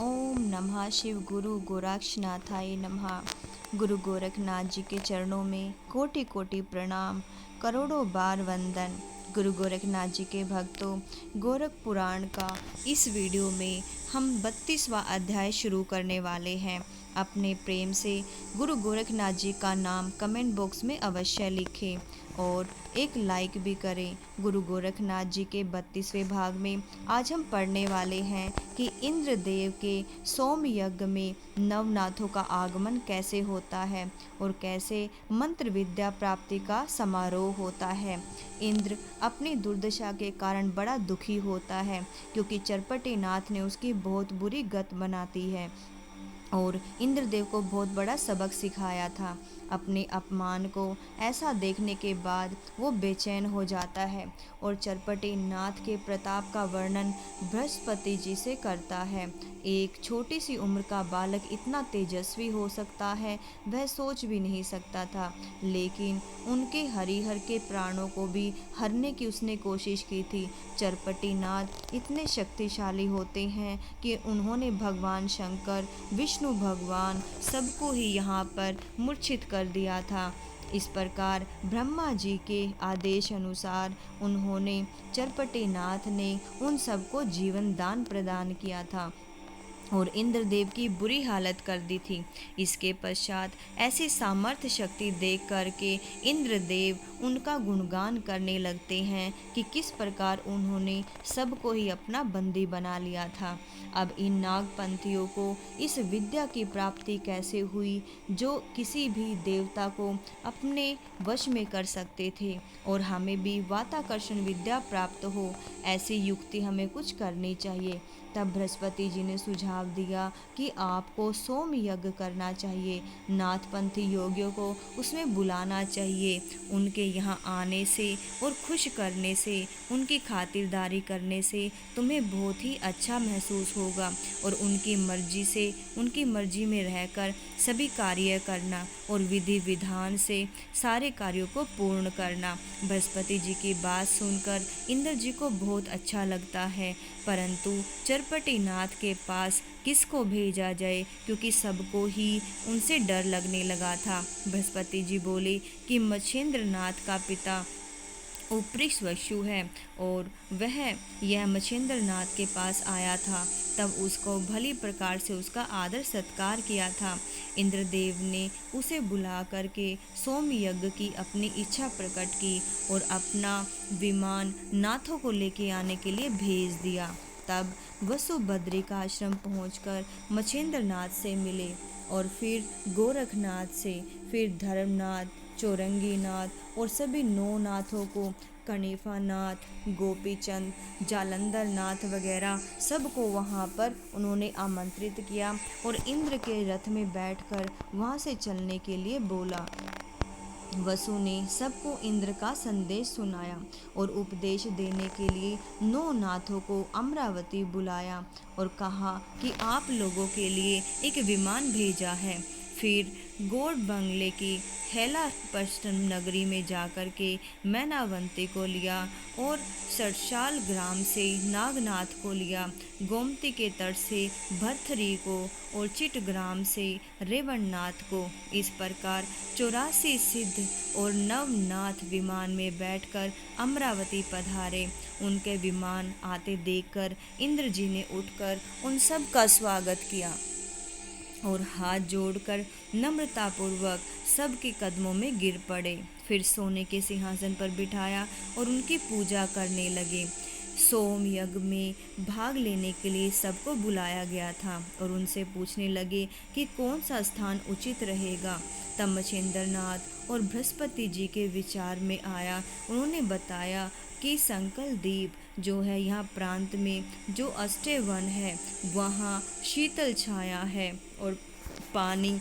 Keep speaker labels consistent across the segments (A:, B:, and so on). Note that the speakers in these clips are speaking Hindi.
A: ओम नमः शिव गुरु गोरक्षनाथाय नमः। गुरु गोरखनाथ जी के चरणों में कोटि कोटि प्रणाम, करोड़ों बार वंदन। गुरु गोरखनाथ जी के भक्तों, गोरख पुराण का इस वीडियो में हम 32वां अध्याय शुरू करने वाले हैं। अपने प्रेम से गुरु गोरखनाथ जी का नाम कमेंट बॉक्स में अवश्य लिखें और एक लाइक भी करें। गुरु गोरखनाथ जी के 32वें भाग में आज हम पढ़ने वाले हैं कि इंद्रदेव के सोम यज्ञ में नवनाथों का आगमन कैसे होता है और कैसे मंत्र विद्या प्राप्ति का समारोह होता है। इंद्र अपनी दुर्दशा के कारण बड़ा दुखी होता है क्योंकि चरपटी नाथ ने उसकी बहुत बुरी गत बनाती है और इंद्रदेव को बहुत बड़ा सबक सिखाया था। अपने अपमान को ऐसा देखने के बाद वो बेचैन हो जाता है और चरपटी नाथ के प्रताप का वर्णन बृहस्पति जी से करता है। एक छोटी सी उम्र का बालक इतना तेजस्वी हो सकता है, वह सोच भी नहीं सकता था। लेकिन उनके हरिहर के प्राणों को भी हरने की उसने कोशिश की थी। चरपटी नाथ इतने शक्तिशाली होते हैं कि उन्होंने भगवान शंकर, विष्णु भगवान सबको ही यहाँ पर मूर्छित कर दिया था। इस प्रकार ब्रह्मा जी के आदेश अनुसार उन्होंने चरपटी नाथ ने उन सबको जीवन दान प्रदान किया था और इंद्रदेव की बुरी हालत कर दी थी। इसके पश्चात ऐसी सामर्थ्य शक्ति देख करके इंद्रदेव उनका गुणगान करने लगते हैं कि किस प्रकार उन्होंने सबको ही अपना बंदी बना लिया था। अब इन नागपंथियों को इस विद्या की प्राप्ति कैसे हुई जो किसी भी देवता को अपने वश में कर सकते थे, और हमें भी वाताकर्षण विद्या प्राप्त हो, ऐसी युक्ति हमें कुछ करनी चाहिए। तब बृहस्पति जी ने सुझाव दिया कि आपको सोम यज्ञ करना चाहिए, नाथपंथी योगियों को उसमें बुलाना चाहिए। उनके यहाँ आने से और खुश करने से, उनकी खातिरदारी करने से तुम्हें बहुत ही अच्छा महसूस होगा और उनकी मर्जी से, उनकी मर्जी में रहकर सभी कार्य करना और विधि विधान से सारे कार्यों को पूर्ण करना। बृहस्पति जी की बात सुनकर इंद्र जी को बहुत अच्छा लगता है, परंतु चरपटी नाथ के पास किसको भेजा जाए क्योंकि सबको ही उनसे डर लगने लगा था। बृहस्पति जी बोले कि मच्छेंद्र नाथ का पिता उपृष्वसु है और वह यह मच्छेंद्र नाथ के पास आया था, तब उसको भली प्रकार से उसका आदर सत्कार किया था। इंद्रदेव ने उसे बुला करके सोम यज्ञ की अपनी इच्छा प्रकट की और अपना विमान नाथों को लेके आने के लिए भेज दिया। तब वसुभद्री का आश्रम पहुंचकर मच्छेंद्र नाथ से मिले और फिर गोरखनाथ से, फिर धर्मनाथ, चौरंगीनाथ और सभी 9 नाथों को, कनिफा नाथ, गोपीचंद, जालंधर नाथ वगैरह सबको वहाँ पर उन्होंने आमंत्रित किया और इंद्र के रथ में बैठकर वहाँ से चलने के लिए बोला। वसु ने सबको इंद्र का संदेश सुनाया और उपदेश देने के लिए 9 नाथों को अमरावती बुलाया और कहा कि आप लोगों के लिए एक विमान भेजा है। फिर गौड़ बंगले की हेला पश्चिम नगरी में जाकर के मैनावंती को लिया और सरसाल ग्राम से नागनाथ को लिया, गोमती के तट से भरथरी को और चिटग्राम से रेवणनाथ को। इस प्रकार 84 सिद्ध और नवनाथ विमान में बैठकर अमरावती पधारे। उनके विमान आते देखकर इंद्र जी ने उठकर उन सब का स्वागत किया और हाथ जोड़कर नम्रतापूर्वक सबके कदमों में गिर पड़े। फिर सोने के सिंहासन पर बिठाया और उनकी पूजा करने लगे। सोम यज्ञ में भाग लेने के लिए सबको बुलाया गया था और उनसे पूछने लगे कि कौन सा स्थान उचित रहेगा। तब मच्छेंद्र नाथ और बृहस्पति जी के विचार में आया। उन्होंने बताया कि संकल द्वीप जो है, यहाँ प्रांत में जो अष्टे वन है, वहाँ शीतल छाया है और पानी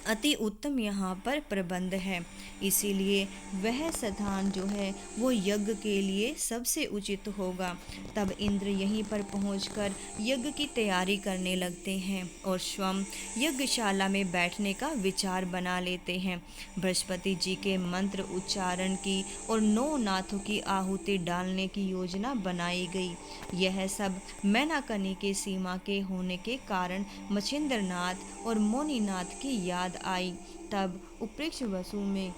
A: अति उत्तम यहाँ पर प्रबंध है, इसीलिए वह स्थान जो है वो यज्ञ के लिए सबसे उचित होगा। तब इंद्र यहीं पर पहुंचकर यज्ञ की तैयारी करने लगते हैं और स्वयं यज्ञशाला में बैठने का विचार बना लेते हैं। बृहस्पति जी के मंत्र उच्चारण की और 9 नाथों की आहुति डालने की योजना बनाई गई। यह सब मैनाकनी के सीमा के होने के कारण मछिंद्रनाथ और मोनीनाथ की याद आई। तब उपृक्ष वसु में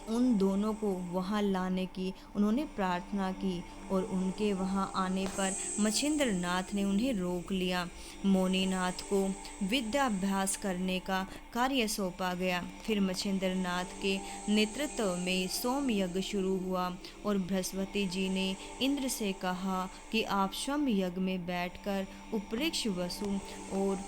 A: उन दोनों को वहां लाने की उन्होंने प्रार्थना की और उनके वहां आने पर मछिंद्रनाथ ने उन्हें रोक लिया। मोनीनाथ को विद्याभ्यास करने का कार्य सौंपा गया। फिर मछिंद्रनाथ के नेतृत्व में सोम यज्ञ शुरू हुआ और बृहस्पति जी ने इंद्र से कहा कि आप स्वयं यज्ञ में बैठकर उपृक्ष वसु और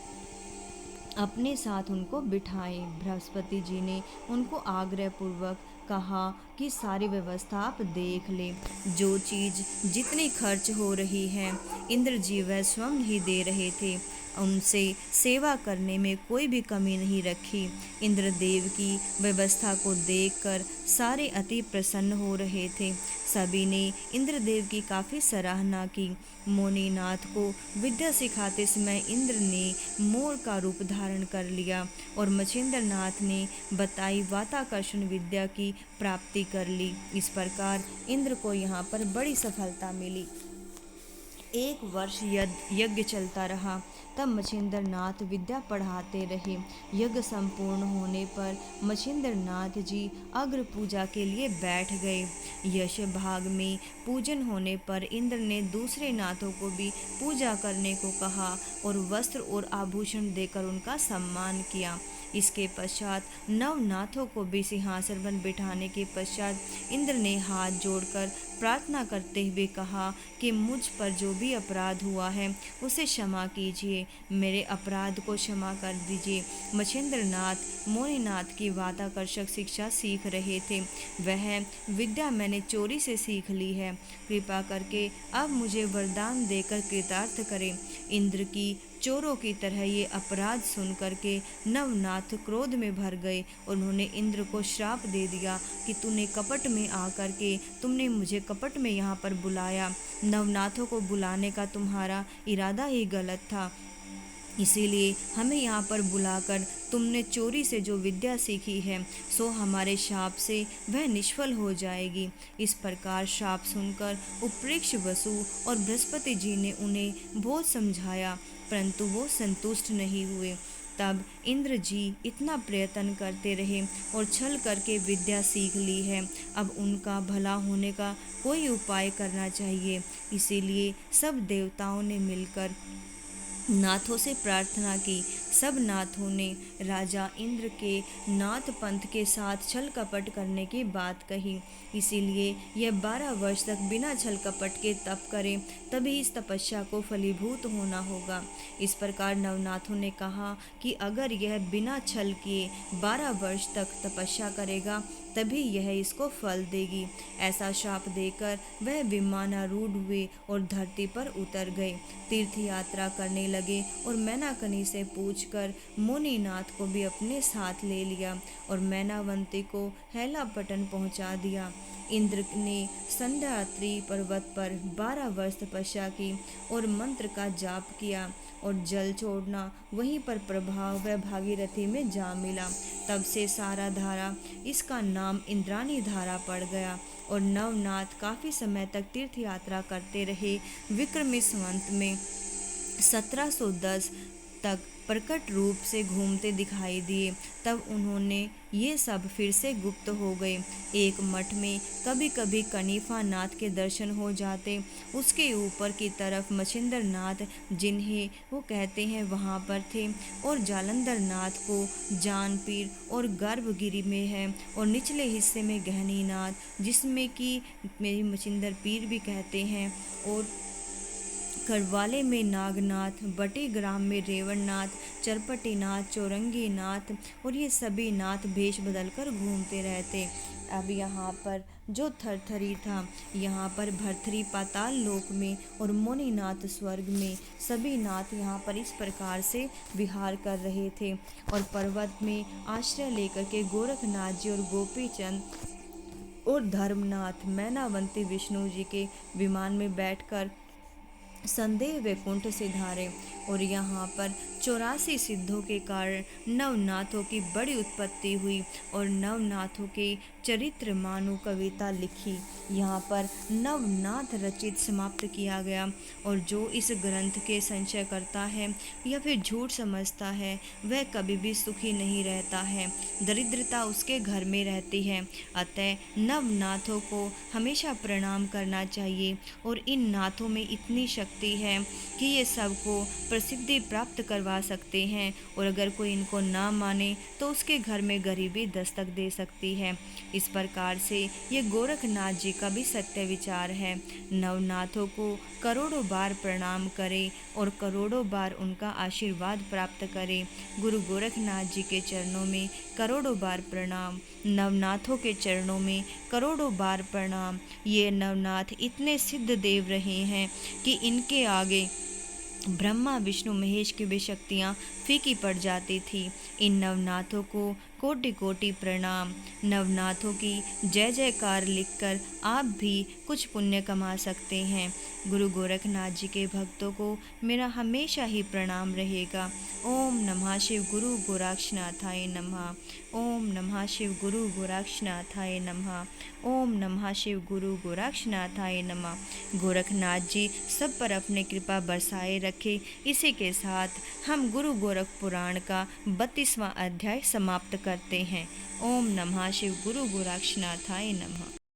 A: अपने साथ उनको बिठाएं। बृहस्पति जी ने उनको आग्रह पूर्वक कहा कि सारी व्यवस्था आप देख लें। जो चीज़ जितनी खर्च हो रही है इंद्र जी वह स्वयं ही दे रहे थे। उनसे सेवा करने में कोई भी कमी नहीं रखी। इंद्रदेव की व्यवस्था को देखकर सारे अति प्रसन्न हो रहे थे। सभी ने इंद्रदेव की काफ़ी सराहना की। मोनीनाथ को विद्या सिखाते समय इंद्र ने मोर का रूप धारण कर लिया और मछिंद्रनाथ ने बताई वाताकर्षण विद्या की प्राप्ति कर ली। इस प्रकार इंद्र को यहाँ पर बड़ी सफलता मिली। 1 वर्ष यज्ञ चलता रहा। तब मछिंद्रनाथ विद्या पढ़ाते रहे। यज्ञ संपूर्ण होने पर मछिंद्रनाथ जी अग्र पूजा के लिए बैठ गए। यश भाग में पूजन होने पर इंद्र ने दूसरे नाथों को भी पूजा करने को कहा और वस्त्र और आभूषण देकर उनका सम्मान किया। इसके पश्चात नवनाथों को भी सिंहासन पर बिठाने के पश्चात इंद्र ने हाथ जोड़कर प्रार्थना करते हुए कहा कि मुझ पर जो भी अपराध हुआ है उसे क्षमा कीजिए, मेरे अपराध को क्षमा कर दीजिए। मछिंद्रनाथ मोनीनाथ की वाताकर्षक शिक्षा सीख रहे थे। वह विद्या मैंने चोरी से सीख ली है, कृपा करके अब मुझे वरदान देकर कृतार्थ करें। इंद्र की चोरों की तरह ये अपराध सुन करके नवनाथ क्रोध में भर गए। उन्होंने इंद्र को श्राप दे दिया कि तूने कपट में आकर के तुमने मुझे कपट में यहाँ पर बुलाया। नवनाथों को बुलाने का तुम्हारा इरादा ही गलत था, इसीलिए हमें यहाँ पर बुलाकर तुमने चोरी से जो विद्या सीखी है सो हमारे शाप से वह निष्फल हो जाएगी। इस प्रकार शाप सुनकर उपृक्ष वसु और बृहस्पति जी ने उन्हें बहुत समझाया, परंतु वो संतुष्ट नहीं हुए। तब इंद्र जी इतना प्रयत्न करते रहे और छल करके विद्या सीख ली है। अब उनका भला होने का कोई उपाय करना चाहिए। इसीलिए सब देवताओं ने मिलकर नाथों से प्रार्थना की। सब नाथों ने राजा इंद्र के नाथ पंथ के साथ छल कपट करने की बात कही। इसीलिए यह 12 वर्ष तक बिना छल कपट के तप करें, तभी इस तपस्या को फलीभूत होना होगा। इस प्रकार नवनाथों ने कहा कि अगर यह बिना छल किए 12 वर्ष तक तपस्या करेगा तभी यह इसको फल देगी। ऐसा शाप देकर वह विमानारूढ़ हुए और धरती पर उतर गए। तीर्थ यात्रा करने लगे और मैनाकनी से पूछकर मुनिनाथ को भी अपने साथ ले लिया और मैनावंती को हैलापटन पहुंचा दिया। इंद्र ने संध्यात्री पर्वत पर 12 वर्ष तपस्या की और मंत्र का जाप किया और जल छोड़ना वहीं पर प्रभाव व भागीरथी में जा मिला। तब से सारा धारा इसका नाम इंद्राणी धारा पड़ गया और नवनाथ काफ़ी समय तक तीर्थ यात्रा करते रहे। विक्रमी संवत में 1710 तक प्रकट रूप से घूमते दिखाई दिए। तब उन्होंने ये सब फिर से गुप्त हो गए। एक मठ में कभी कभी कनिफा नाथ के दर्शन हो जाते। उसके ऊपर की तरफ मछिंद्र नाथ जिन्हें वो कहते हैं वहाँ पर थे और जालंधर नाथ को जानपीर और गर्भगिरी में है और निचले हिस्से में गहनी नाथ जिसमें कि मेरी मछिंद्र पीर भी कहते हैं और करवाले में नागनाथ, बटे ग्राम में रेवणनाथ, चरपटीनाथ, चौरंगीनाथ और ये सभी नाथ भेष बदलकर घूमते रहते। अब यहाँ पर जो थरथरी था, यहाँ पर भरथरी पाताल लोक में और मुनिनाथ स्वर्ग में, सभी नाथ यहाँ पर इस प्रकार से विहार कर रहे थे। और पर्वत में आश्रय लेकर के गोरखनाथ जी और गोपीचंद और धर्मनाथ मैनावंती विष्णु जी के विमान में बैठकर संदेह वैकुंठ से धारे। और यहाँ पर 84 सिद्धों के कारण नवनाथों की बड़ी उत्पत्ति हुई और नवनाथों के चरित्र मानु कविता लिखी। यहाँ पर नवनाथ रचित समाप्त किया गया। और जो इस ग्रंथ के संशय करता है या फिर झूठ समझता है वह कभी भी सुखी नहीं रहता है, दरिद्रता उसके घर में रहती है। अतः नवनाथों को हमेशा प्रणाम करना चाहिए। और इन नाथों में इतनी शक्ति है कि ये सबको प्रसिद्धि प्राप्त करवा सकते हैं। और अगर कोई इनको ना माने तो उसके घर में गरीबी दस्तक दे सकती है। इस प्रकार से ये गोरखनाथ जी का भी सत्य विचार है। नवनाथों को करोड़ों बार प्रणाम करें और करोड़ों बार उनका आशीर्वाद प्राप्त करें। गुरु गोरखनाथ जी के चरणों में करोड़ों बार प्रणाम, नवनाथों के चरणों में करोड़ों बार प्रणाम। ये नवनाथ इतने सिद्ध देव रहे हैं कि इनके आगे ब्रह्मा विष्णु महेश की भी शक्तियाँ फीकी पड़ जाती थी। इन नवनाथों को कोटि कोटि प्रणाम। नवनाथों की जय जयकार लिखकर आप भी कुछ पुण्य कमा सकते हैं। गुरु गोरखनाथ जी के भक्तों को मेरा हमेशा ही प्रणाम रहेगा। ओम नमः शिव गुरु गोरक्षनाथाय नमः। ओम नमः शिव गुरु गोरक्षनाथाय नमः। ओम नमः शिव गुरु गोरक्षनाथाय नमः। गोरखनाथ जी सब पर अपने कृपा बरसाए रखे। इसी के साथ हम गुरु गोरख पुराण का 32वां अध्याय समाप्त करते हैं। ओम नमः शिव गुरु गोरक्षनाथाय नमः।